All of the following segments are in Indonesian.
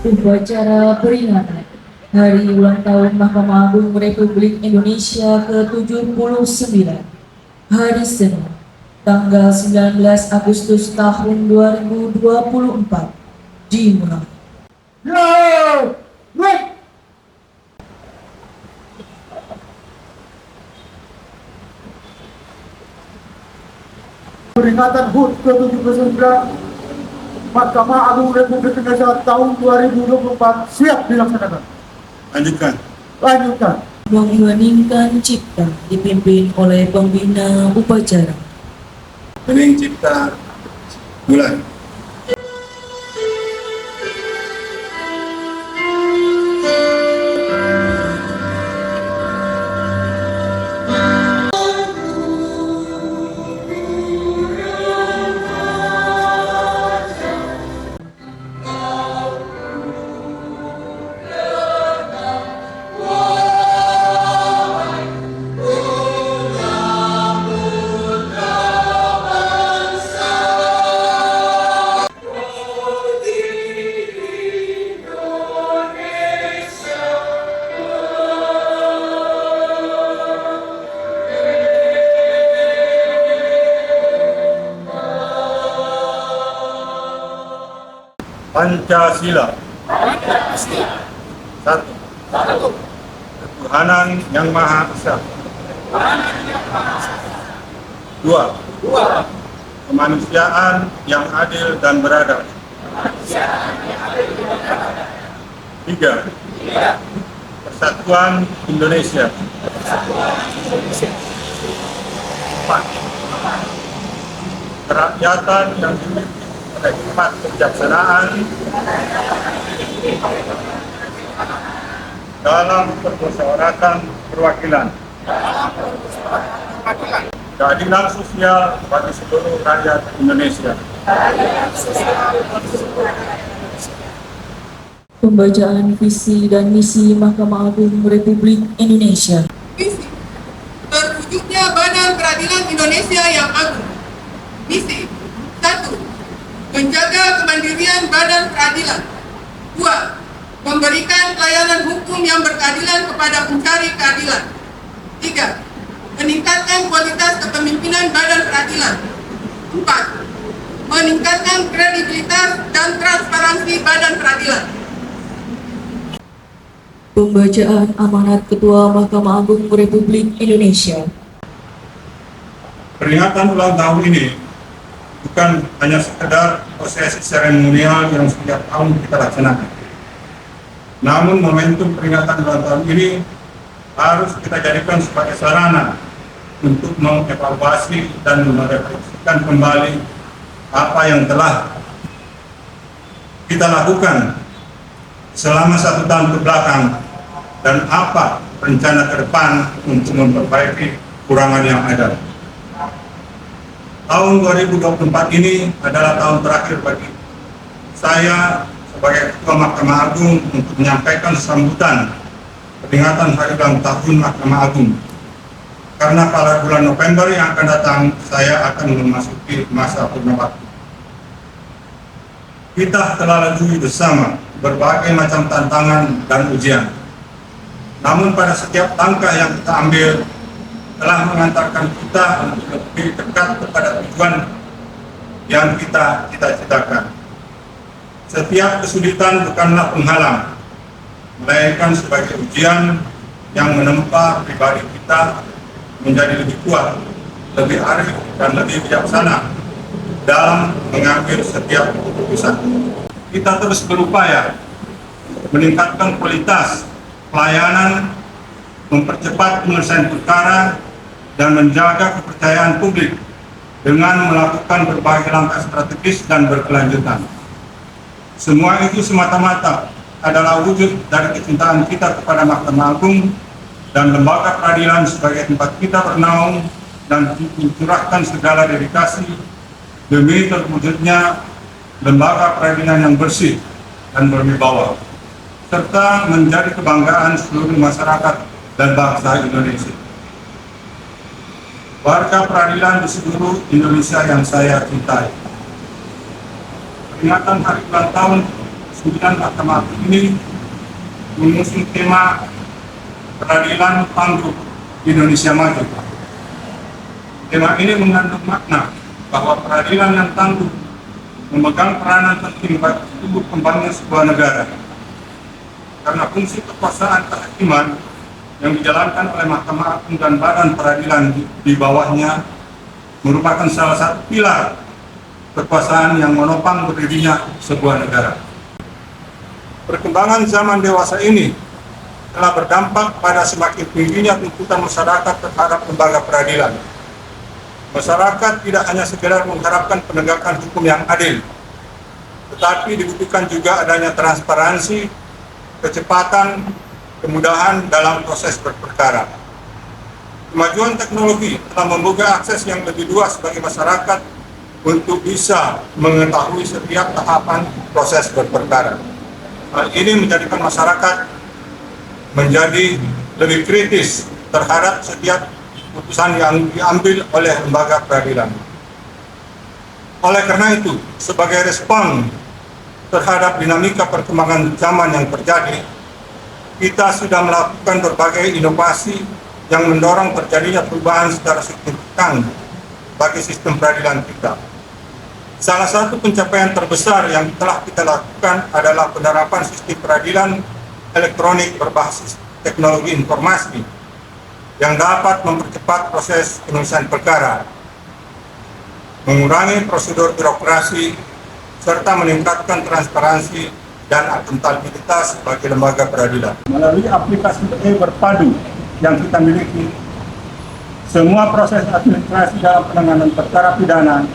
Upacara peringatan Hari Ulang Tahun Mahkamah Agung Republik Indonesia ke-79 Hari Senin tanggal 19 Agustus tahun 2024 dimulai. Peringatan HUT ke-79 Mahkamah Agung Republik Indonesia tahun 2024 siap dilaksanakan. Lanjutkan. Mengheningkan cipta dipimpin oleh pembina upacara. Hening cipta mulai. Pancasila. Satu. Ketuhanan yang Maha Esa. Dua. Kemanusiaan yang adil dan beradab. Tiga. Persatuan Indonesia. Empat. Kerakyatan yang dipimpin oleh hikmat kebijaksanaan dalam permusyawaratan perwakilan, keadilan sosial bagi seluruh rakyat Indonesia. Pembacaan visi dan misi Mahkamah Agung Republik Indonesia. Visi: terwujudnya Badan Peradilan Indonesia yang agung. Misi: 1. Menjaga kemandirian Badan Peradilan. 2. Memberikan pelayanan hukum yang berkeadilan kepada pencari keadilan. 3. Meningkatkan kualitas kepemimpinan Badan Peradilan. 4. Meningkatkan kredibilitas dan transparansi Badan Peradilan. Pembacaan amanat Ketua Mahkamah Agung Republik Indonesia. Peringatan ulang tahun ini bukan hanya sekedar prosesi seremonial yang setiap tahun kita laksanakan. Namun momentum peringatan ulang tahun ini harus kita jadikan sebagai sarana untuk mengevaluasi dan merefleksikan kembali apa yang telah kita lakukan selama 1 tahun ke belakang dan apa rencana ke depan untuk memperbaiki kekurangan yang ada. Tahun 2024 ini adalah tahun terakhir bagi saya sebagai Ketua Mahkamah Agung untuk menyampaikan sambutan peringatan Hari Ulang Tahun Mahkamah Agung. Karena pada bulan November yang akan datang, saya akan memasuki masa purnawaktu. Kita telah lalui bersama berbagai macam tantangan dan ujian. Namun pada setiap langkah yang kita ambil telah mengantarkan kita untuk lebih dekat kepada tujuan yang kita cita-citakan. Setiap kesulitan bukanlah penghalang, melainkan sebagai ujian yang menempa pribadi kita menjadi lebih kuat, lebih arif dan lebih bijaksana dalam mengambil setiap keputusan. Kita terus berupaya meningkatkan kualitas pelayanan, mempercepat penyelesaian perkara, dan menjaga kepercayaan publik dengan melakukan berbagai langkah strategis dan berkelanjutan. Semua itu semata-mata adalah wujud dari kecintaan kita kepada Mahkamah Agung dan lembaga peradilan sebagai tempat kita bernaung dan mencurahkan segala dedikasi demi terwujudnya lembaga peradilan yang bersih dan berwibawa, serta menjadi kebanggaan seluruh masyarakat dan bangsa Indonesia. Warga peradilan di seluruh Indonesia yang saya cintai, peringatan Hari Ulang Tahun ke-9 Mahkamah Agung ini mengusung tema Peradilan Tangguh Indonesia Maju. Tema ini mengandung makna bahwa peradilan yang tangguh memegang peranan penting bagi tumbuh kembangnya sebuah negara. Karena fungsi kekuasaan kehakiman yang dijalankan oleh Mahkamah Agung dan Badan Peradilan di bawahnya merupakan salah satu pilar kekuasaan yang menopang berdirinya sebuah negara. Perkembangan zaman dewasa ini telah berdampak pada semakin tingginya tuntutan masyarakat terhadap lembaga peradilan. Masyarakat tidak hanya sekedar mengharapkan penegakan hukum yang adil, tetapi dibutuhkan juga adanya transparansi, kecepatan, kemudahan dalam proses berperkara. Kemajuan teknologi telah membuka akses yang lebih luas bagi masyarakat untuk bisa mengetahui setiap tahapan proses berperkara. Hal ini menjadikan masyarakat menjadi lebih kritis terhadap setiap putusan yang diambil oleh lembaga peradilan. Oleh karena itu, sebagai respon terhadap dinamika perkembangan zaman yang terjadi, kita sudah melakukan berbagai inovasi yang mendorong terjadinya perubahan secara signifikan bagi sistem peradilan kita. Salah satu pencapaian terbesar yang telah kita lakukan adalah penerapan sistem peradilan elektronik berbasis teknologi informasi yang dapat mempercepat proses penulisan perkara, mengurangi prosedur birokrasi, serta meningkatkan transparansi dan akuntabilitas bagi lembaga peradilan. Melalui aplikasi berpadu yang kita miliki, semua proses administrasi dalam penanganan perkara pidana,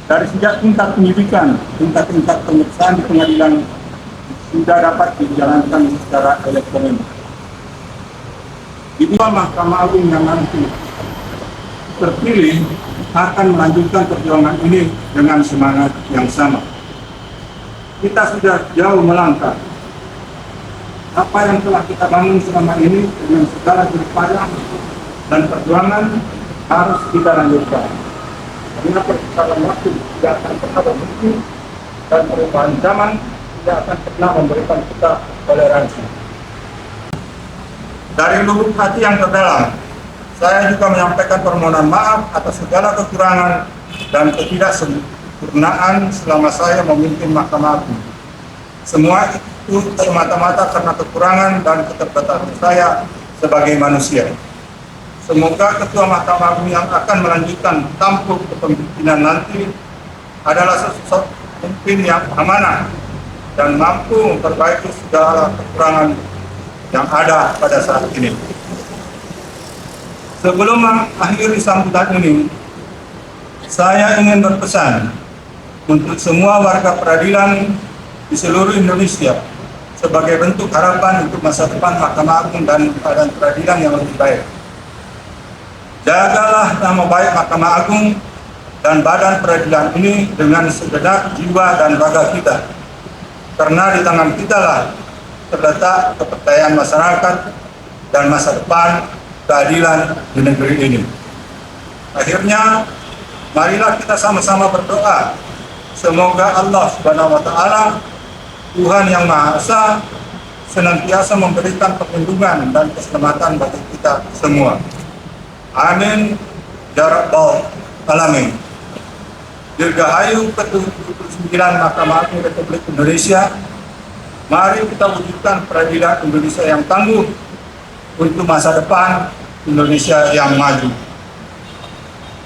dari sejak tingkat penyidikan, tingkat pemeriksaan di pengadilan, sudah dapat dijalankan secara elektronik. Di dua Mahkamah Agung yang nanti terpilih akan melanjutkan perjuangan ini dengan semangat yang sama. Kita sudah jauh melangkah. Apa yang telah kita bangun selama ini dengan segala jerih dan perjuangan harus kita lanjutkan. Karena perkembangan waktu tidak akan pernah berhenti dan perubahan zaman tidak akan pernah memberikan kita toleransi. Dari lubuk hati yang terdalam, saya juga menyampaikan permohonan maaf atas segala kekurangan dan ketidaksempurnaan selama saya memimpin Mahkamah Agung. Semua itu semata-mata karena kekurangan dan keterbatasan saya sebagai manusia. Semoga Ketua Mahkamah Agung yang akan melanjutkan tampuk kepemimpinan nanti adalah sosok pemimpin yang amanah dan mampu memperbaiki segala kekurangan yang ada pada saat ini. Sebelum mengakhiri sambutan ini, saya ingin berpesan untuk semua warga peradilan di seluruh Indonesia sebagai bentuk harapan untuk masa depan Mahkamah Agung dan badan peradilan yang lebih baik. Jagalah nama baik Mahkamah Agung dan badan peradilan ini dengan segenap jiwa dan raga kita, karena di tangan kita lah terletak kepercayaan masyarakat dan masa depan keadilan di negeri ini. Akhirnya, marilah kita sama-sama berdoa. Semoga Allah Subhanahu wa Ta'ala, Tuhan yang Maha Esa, senantiasa memberikan perlindungan dan keselamatan bagi kita semua. Amin. Ya Rabbal Alamin. Dirgahayu ke-29 Mahkamah Agung Republik Indonesia. Mari kita wujudkan peradilan Indonesia yang tangguh untuk masa depan Indonesia yang maju.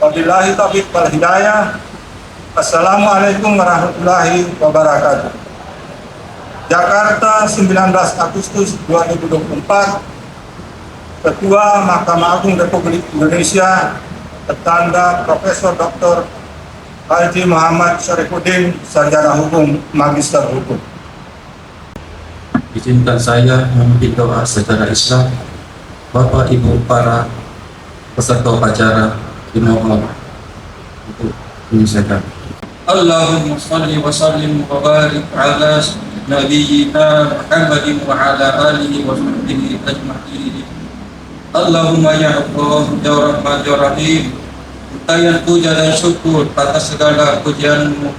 Wabillahi taufiq wal hidayah. Assalamualaikum warahmatullahi wabarakatuh. Jakarta, 19 Agustus 2024. Ketua Mahkamah Agung Republik Indonesia, Tertanda Profesor Dr. Haji Muhammad Syarifuddin, Sarjana Hukum, Magister Hukum. Izinkan saya memimpin doa secara Islam. Bapak Ibu para peserta upacara dimohon untuk menyelesaikan. Allahumma shalli wa sallim wa barik ala nabiyyina Muhammadin wa ala alihi wa sahbihi ajma'in. Allahumma ya Allah, ya Rahman, ya Rahim. Ucapan puja dan syukur atas segala pujianmu,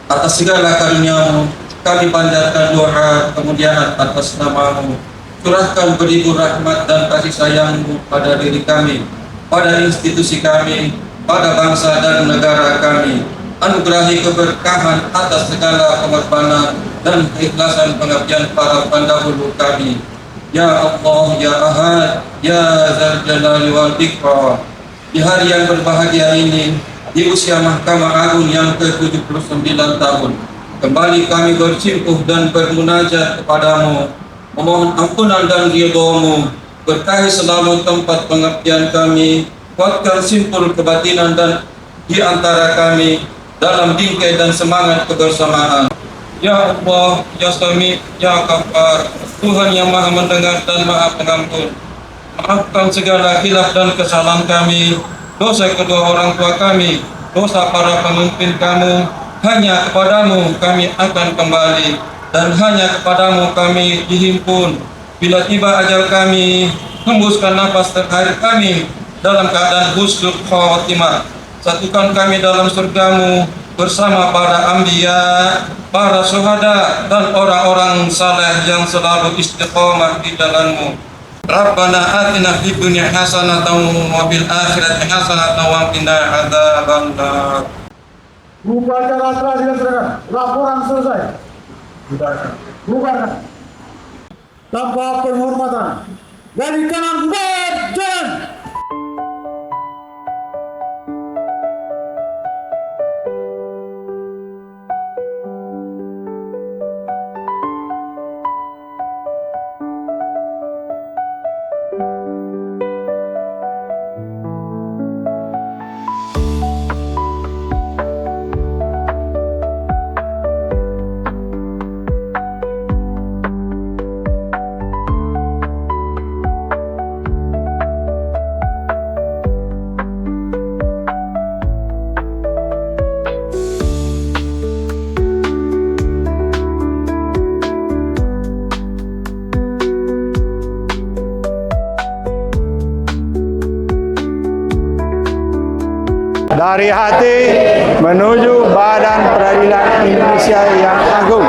atas segala karuniamu, kami panjatkan doa kemuliaan atas nama-Mu. Curahkan beribu rahmat dan kasih sayang-Mu pada diri kami, pada institusi kami, pada bangsa dan negara kami. Anugerahi keberkahan atas segala pengorbanan dan keikhlasan pengabdian para pendahulu kami. Ya Allah, Ya Ahad, Ya Dzal Jalali wal Ikram. Di hari yang berbahagia ini, di usia Mahkamah Agung yang ke-79 tahun, kembali kami bersimpuh dan bermunajat kepadamu, memohon ampunan dan ridho-Mu. Berkahi selalu tempat pengabdian kami, kuatkan simpul kebatinan dan di antara kami dalam bingkai dan semangat kebersamaan. Ya Allah, Ya Sami, Ya Ghaffar, Tuhan yang Maha Mendengar dan Maha Pengampun, maafkan segala khilaf dan kesalahan kami, dosa kedua orang tua kami, dosa para pemimpin kamu. Hanya kepadamu kami akan kembali, dan hanya kepadamu kami dihimpun. Bila tiba ajal kami, hembuskan nafas terakhir kami dalam keadaan husnul khatimah. Satukan kami dalam surgamu bersama para anbiya, para syuhada, dan orang-orang saleh yang selalu istiqomah di jalanmu. Rabbana atina fid dunya hasanatan wa fil akhirati hasanatan wa qina adzabannar. Upacara telah dilaksanakan. Laporan selesai. Bubarkan. Tanpa penghormatan. Dari kanan berjalan. Dari hati menuju Badan Peradilan Indonesia yang Agung.